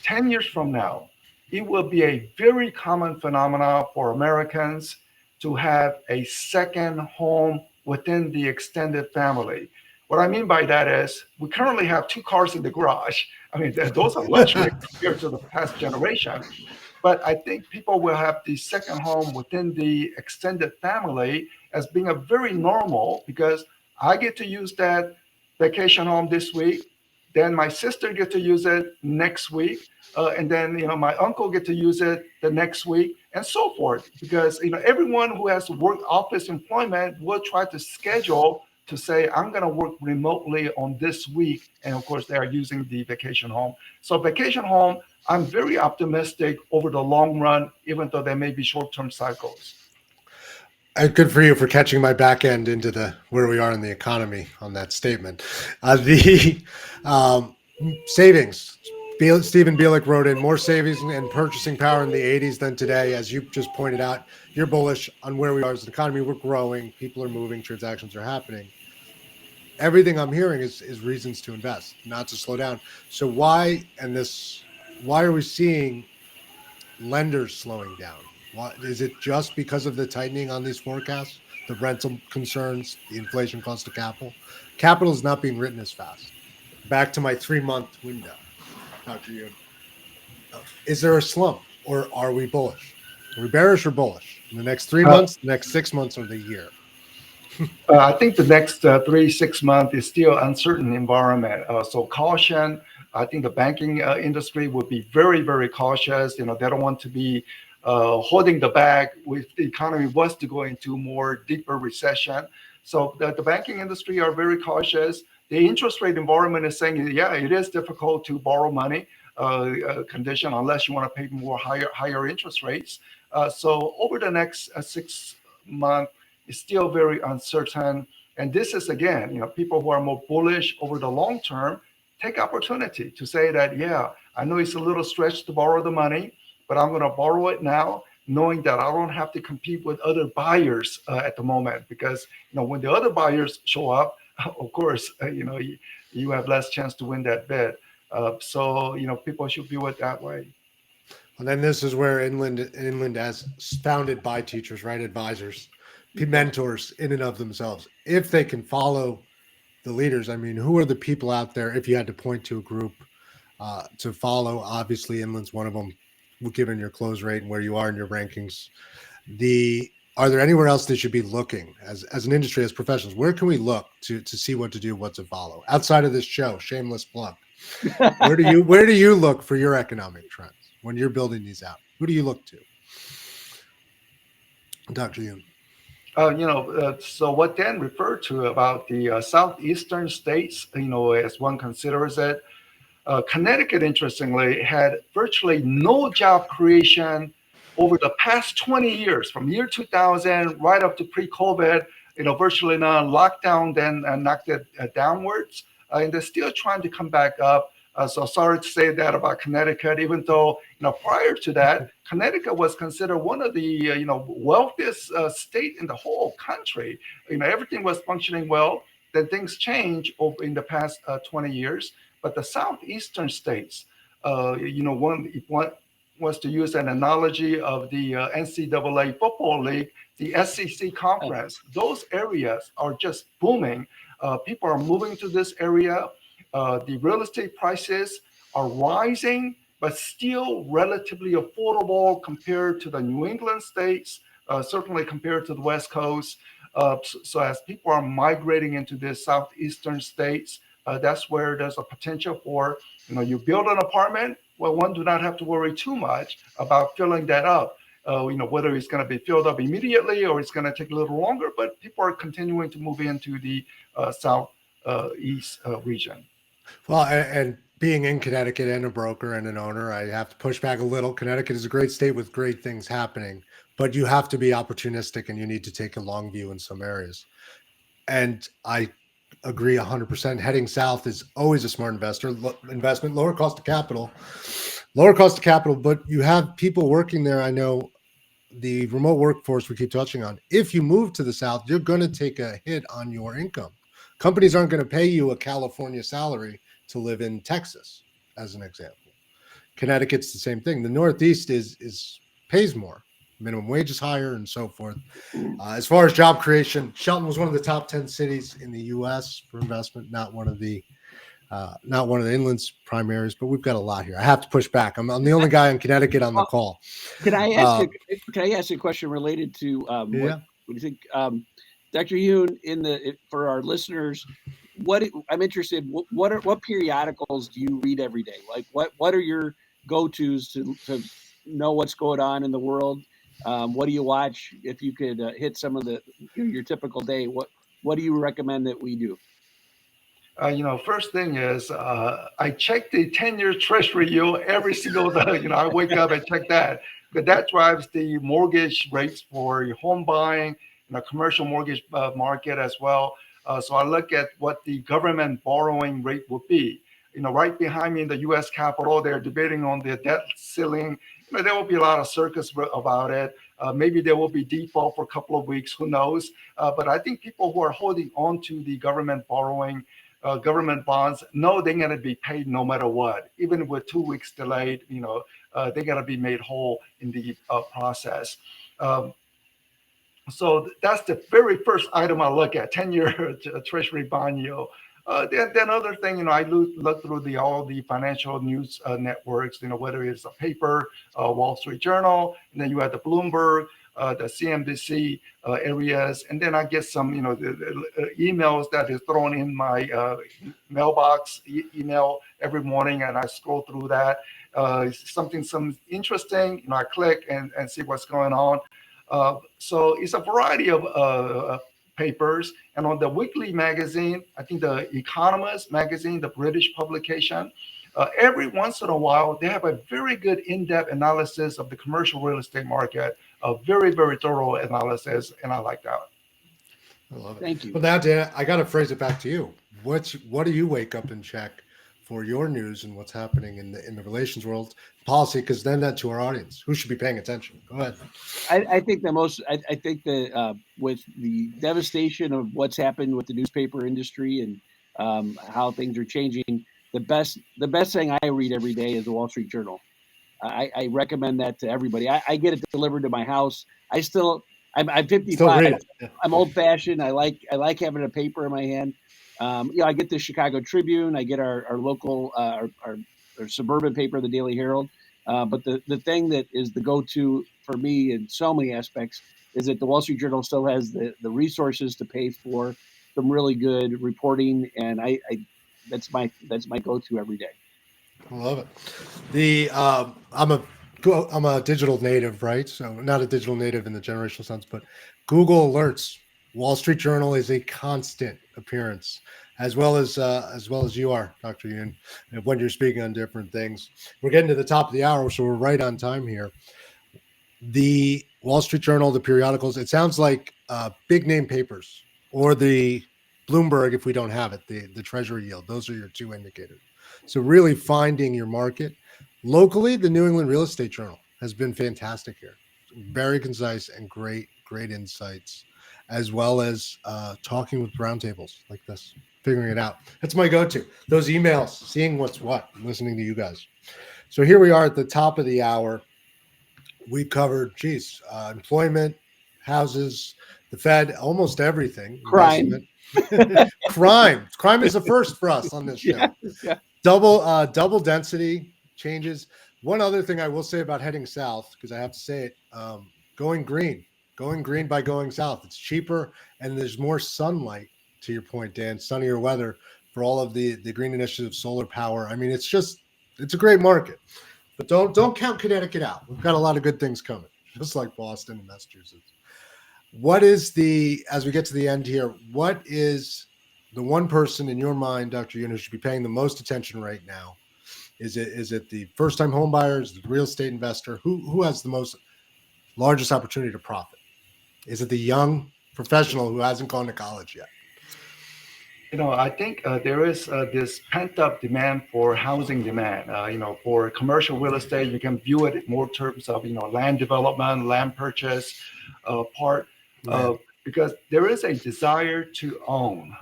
10 years from now, it will be a very common phenomenon for Americans to have a second home within the extended family. What I mean by that is we currently have 2 cars in the garage. I mean, those are luxury compared to the past generation. But I think people will have the second home within the extended family as being a very normal, because I get to use that vacation home this week. Then my sister get to use it next week. And then, my uncle get to use it the next week, and so forth. Because, everyone who has work office employment will try to schedule to say, I'm going to work remotely on this week. And of course, they are using the vacation home. So vacation home, I'm very optimistic over the long run, even though there may be short-term cycles. Good for you for catching my back end into where we are in the economy on that statement. The savings. Stephen Bielik wrote in, more savings and purchasing power in the 80s than today. As you just pointed out, you're bullish on where we are as an economy. We're growing. People are moving. Transactions are happening. Everything I'm hearing is reasons to invest, not to slow down. So why are we seeing lenders slowing down? Is it just because of the tightening on these forecasts, the rental concerns, the inflation cost of capital? Capital is not being written as fast. Back to my 3-month window. Dr. Yoon, is there a slump, or are we bullish? Are we bearish or bullish in the next 3 months, the next 6 months, or the year? I think the next 3-6 months is still uncertain environment. So caution. I think the banking industry would be very, very cautious. They don't want to be holding the bag if the economy was to go into more deeper recession. So the banking industry are very cautious. The interest rate environment is saying, yeah, it is difficult to borrow money condition unless you want to pay more higher interest rates. So over the next 6 months, it's still very uncertain. And this is again, people who are more bullish over the long term take opportunity to say that, yeah, I know it's a little stretch to borrow the money, but I'm going to borrow it now, knowing that I don't have to compete with other buyers at the moment. Because when the other buyers show up, of course, you have less chance to win that bid. So people should view it that way. And then this is where inland as founded by teachers, right? Advisors, mentors in and of themselves. If they can follow the leaders, I mean, who are the people out there, if you had to point to a group to follow? Obviously, inland's one of them, given your close rate and where you are in your rankings. Are there anywhere else they should be looking as an industry, as professionals? Where can we look to see what to do, what to follow outside of this show? Shameless plug. Where do you look for your economic trends when you're building these out? Who do you look to? Dr. Yoon. So what Dan referred to about the southeastern states, as one considers it, Connecticut, interestingly, had virtually no job creation over the past 20 years, from year 2000 right up to pre-COVID. Virtually none. Lockdown then knocked it downwards, and they're still trying to come back up. So sorry to say that about Connecticut, even though prior to that, Connecticut was considered one of the wealthiest state in the whole country. Everything was functioning well. Then things change over in the past 20 years. But the southeastern states, one wants to use an analogy of the NCAA football league, the SEC conference. Those areas are just booming. People are moving to this area. The real estate prices are rising, but still relatively affordable compared to the New England states, certainly compared to the West Coast. So as people are migrating into the southeastern states, that's where there's a potential for, you build an apartment, well, one do not have to worry too much about filling that up. Whether it's going to be filled up immediately or it's going to take a little longer, but people are continuing to move into the southeast region. Well, and being in Connecticut and a broker and an owner, I have to push back a little. Connecticut is a great state with great things happening, but you have to be opportunistic and you need to take a long view in some areas. And I agree 100%. Heading south is always a smart investment, lower cost of capital, but you have people working there. I know the remote workforce we keep touching on. If you move to the south, you're going to take a hit on your income. Companies aren't going to pay you a California salary to live in Texas, as an example. Connecticut's the same thing. The Northeast pays more. Minimum wage is higher and so forth. As far as job creation, Shelton was one of the top 10 cities in the U.S. for investment, not one of the inland's primaries, but we've got a lot here. I have to push back. I'm the only guy in Connecticut on the call. Can I ask you a question related to what do you think, Dr. Yoon, for our listeners? I'm interested. What periodicals do you read every day? Like what are your go-tos to know what's going on in the world? What do you watch? If you could hit some of your typical day, what do you recommend that we do? First thing is I check the 10-year Treasury yield every single day. I wake up and check that, because that drives the mortgage rates for your home buying, commercial mortgage market as well. So I look at what the government borrowing rate will be. Right behind me in the U.S. Capitol, they're debating on the debt ceiling. There will be a lot of circus about it. Maybe there will be default for a couple of weeks. Who knows? But I think people who are holding on to the government borrowing, government bonds, know they're going to be paid no matter what. Even with 2 weeks delayed, they're going to be made whole in the process. So that's the very first item I look at, 10-year Treasury bond yield. Then other thing, I look through all the financial news networks, whether it's a paper, Wall Street Journal, and then you have the Bloomberg, the CNBC areas, and then I get some, the emails that is thrown in my mailbox email every morning, and I scroll through that. Some interesting, I click and see what's going on. So it's a variety of papers. And on the weekly magazine, I think the Economist magazine, the British publication, every once in a while, they have a very good in-depth analysis of the commercial real estate market, a very, very thorough analysis, and I like that. I love it. Thank you. Well, now, Dan, I got to phrase it back to you. What do you wake up and check for your news and what's happening in the relations world, policy? Because then that to our audience, who should be paying attention? Go ahead. I think I think that with the devastation of what's happened with the newspaper industry and how things are changing, the best thing I read every day is the Wall Street Journal. I recommend that to everybody. I get it delivered to my house. I'm 55. Still read it. Yeah. I'm old fashioned. I like having a paper in my hand. I get the Chicago Tribune. I get our local our suburban paper, the Daily Herald. But the thing that is the go-to for me in so many aspects is that the Wall Street Journal still has the resources to pay for some really good reporting, and I that's my go-to every day. I love it. I'm a digital native, right? So not a digital native in the generational sense, but Google alerts. Wall Street Journal is a constant appearance, as well as you are, Dr. Yoon, when you're speaking on different things. We're getting to the top of the hour, so we're right on time here. The Wall Street Journal, the periodicals, it sounds like big name papers, or the Bloomberg if we don't have it, the Treasury yield. Those are your two indicators. So really finding your market. Locally, the New England Real Estate Journal has been fantastic here. Very concise and great insights, as well as talking with roundtables like this, figuring it out. That's my go-to. Those emails, seeing what's what, listening to you guys. So here we are at the top of the hour. We covered, employment, houses, the Fed, almost everything. Crime. Crime is a first for us on this show. Yeah. Double density changes. One other thing I will say about heading south, because I have to say it, going green by going south. It's cheaper and there's more sunlight, to your point, Dan, sunnier weather for all of the green initiatives, solar power. I mean, it's a great market, but don't count Connecticut out. We've got a lot of good things coming, just like Boston and Massachusetts. As we get to the end here, what is the one person in your mind, Dr. Yoon, who should be paying the most attention right now? Is it the first-time home buyers, the real estate investor? Who has the largest opportunity to profit? Is it the young professional who hasn't gone to college yet? I think there is this pent-up demand for housing demand. For commercial real estate, you can view it in more terms of land development, land purchase part, because there is a desire to own.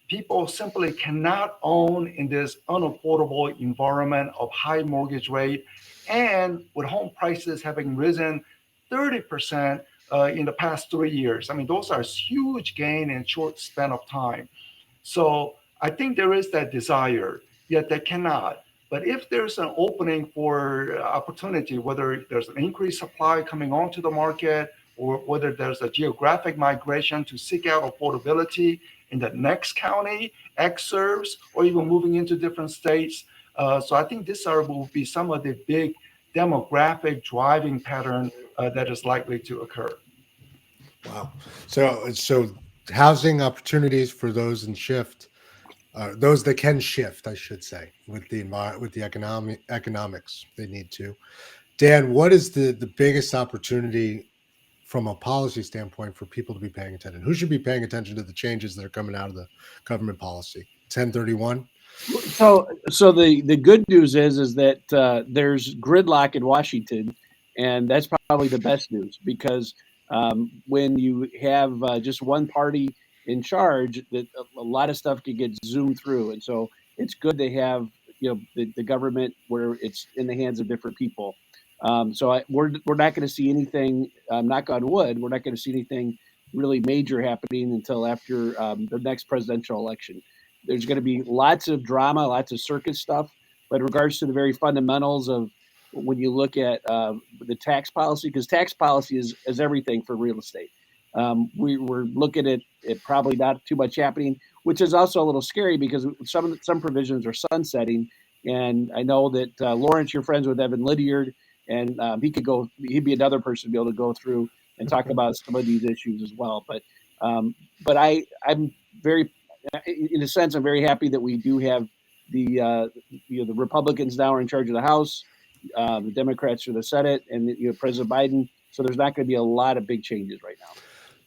People simply cannot own in this unaffordable environment of high mortgage rate, and with home prices having risen 30% in the past 3 years. I mean, those are huge gain in short span of time. So I think there is that desire, yet they cannot. But if there's an opening for opportunity, whether there's an increased supply coming onto the market, or whether there's a geographic migration to seek out affordability in the next county, exurbs, or even moving into different states. So I think this will be some of the big demographic driving pattern that is likely to occur. Wow. So housing opportunities for those in shift, those that can shift, I should say, with the economics they need to. Dan, what is the biggest opportunity from a policy standpoint for people to be paying attention? Who should be paying attention to the changes that are coming out of the government policy? 1031? So the good news is that there's gridlock in Washington, and that's probably the best news, because when you have just one party in charge, that a lot of stuff can get zoomed through, and so it's good to have the government where it's in the hands of different people. So we're not going to see anything. Knock on wood, we're not going to see anything really major happening until after the next presidential election. There's going to be lots of drama, lots of circus stuff, but in regards to the very fundamentals of when you look at the tax policy, because tax policy is everything for real estate. We're looking at it probably not too much happening, which is also a little scary because some provisions are sunsetting. And I know that Lawrence, you're friends with Evan Lydiard, and he'd be another person to be able to go through and talk about some of these issues as well. But I'm very, in a sense, I'm very happy that we do have the Republicans now are in charge of the House, the Democrats are the Senate, and President Biden. So there's not going to be a lot of big changes right now.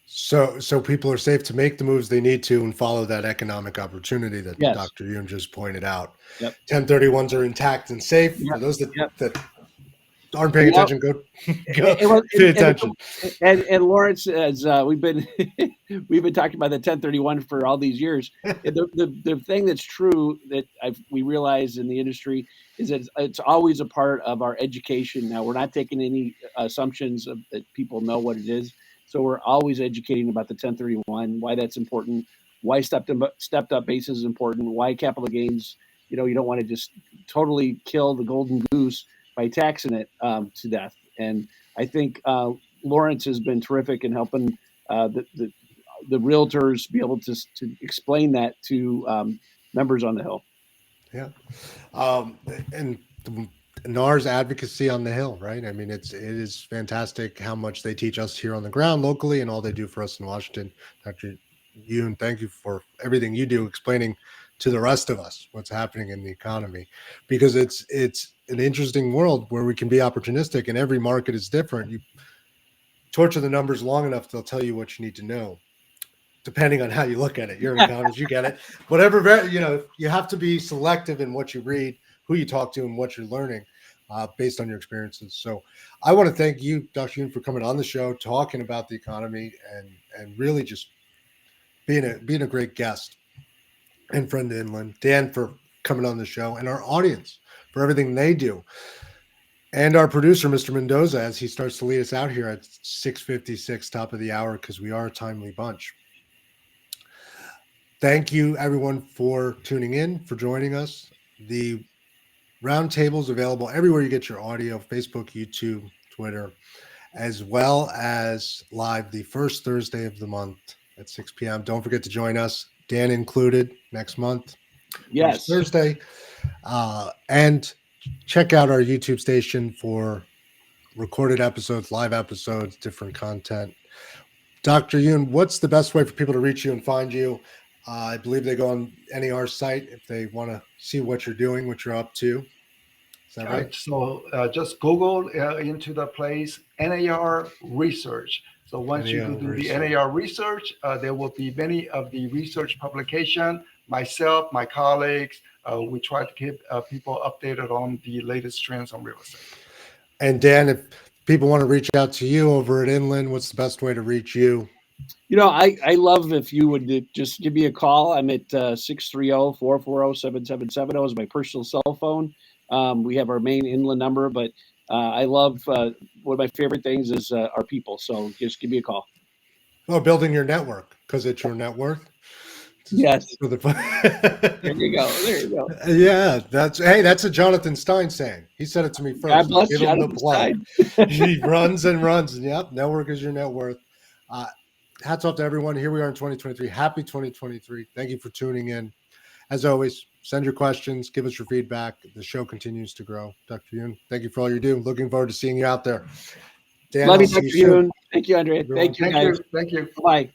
So people are safe to make the moves they need to and follow that economic opportunity that Yes. Dr. Yoon just pointed out. Yep. 1031s are intact and safe. Yep. For those that, Yep. that aren't paying attention, go pay attention. And Lawrence, as we've been talking about the 1031 for all these years. The thing that's true that we realize in the industry is that it's always a part of our education. Now, we're not taking any assumptions that people know what it is. So we're always educating about the 1031, why that's important, why stepped up basis is important, why capital gains, you don't want to just totally kill the golden goose by taxing it to death. And I think Lawrence has been terrific in helping the realtors be able to explain that to members on the Hill. Yeah. And NAR's advocacy on the Hill, right? I mean, it is fantastic how much they teach us here on the ground locally and all they do for us in Washington. Dr. Yoon, thank you for everything you do explaining to the rest of us what's happening in the economy, because it's an interesting world where we can be opportunistic and every market is different. You torture the numbers long enough, they'll tell you what you need to know, depending on how you look at it. You're an economist, you get it. Whatever, you have to be selective in what you read, who you talk to, and what you're learning based on your experiences. So I want to thank you, Dr. Yoon, for coming on the show, talking about the economy and really just being a great guest and friend to Inland. Dan for coming on the show, and our audience for everything they do. And our producer, Mr. Mendoza, as he starts to lead us out here at 6:56, top of the hour, because we are a timely bunch. Thank you, everyone, for tuning in, for joining us. The roundtable is available everywhere you get your audio, Facebook, YouTube, Twitter, as well as live the first Thursday of the month at 6 p.m. Don't forget to join us, Dan included, next month. Yes. Thursday. And check out our YouTube station for recorded episodes, live episodes, different content. Dr. Yoon, what's the best way for people to reach you and find you? I believe they go on NAR's site if they want to see what you're doing, what you're up to. Is that right? So just Google into the place NAR research. So once you do the NAR research, there will be many of the research publication. Myself, my colleagues, we try to keep people updated on the latest trends on real estate. And Dan, if people want to reach out to you over at Inland, what's the best way to reach you? I love if you would just give me a call. I'm at 630-440-7770 is my personal cell phone. We have our main Inland number, but I love one of my favorite things is our people. So just give me a call. Well, building your network because it's your net worth. Yes. There you go. Yeah, that's a Jonathan Stein saying. He said it to me first. God bless Give him the plug. He runs and runs. Yep, network is your net worth. Hats off to everyone. Here we are in 2023. Happy 2023. Thank you for tuning in. As always, send your questions. Give us your feedback. The show continues to grow. Dr. Yoon, thank you for all you do. Looking forward to seeing you out there. Dan, love you, Dr. Yoon. Thank you, Andrea. Thank you, guys. Thank you. Bye.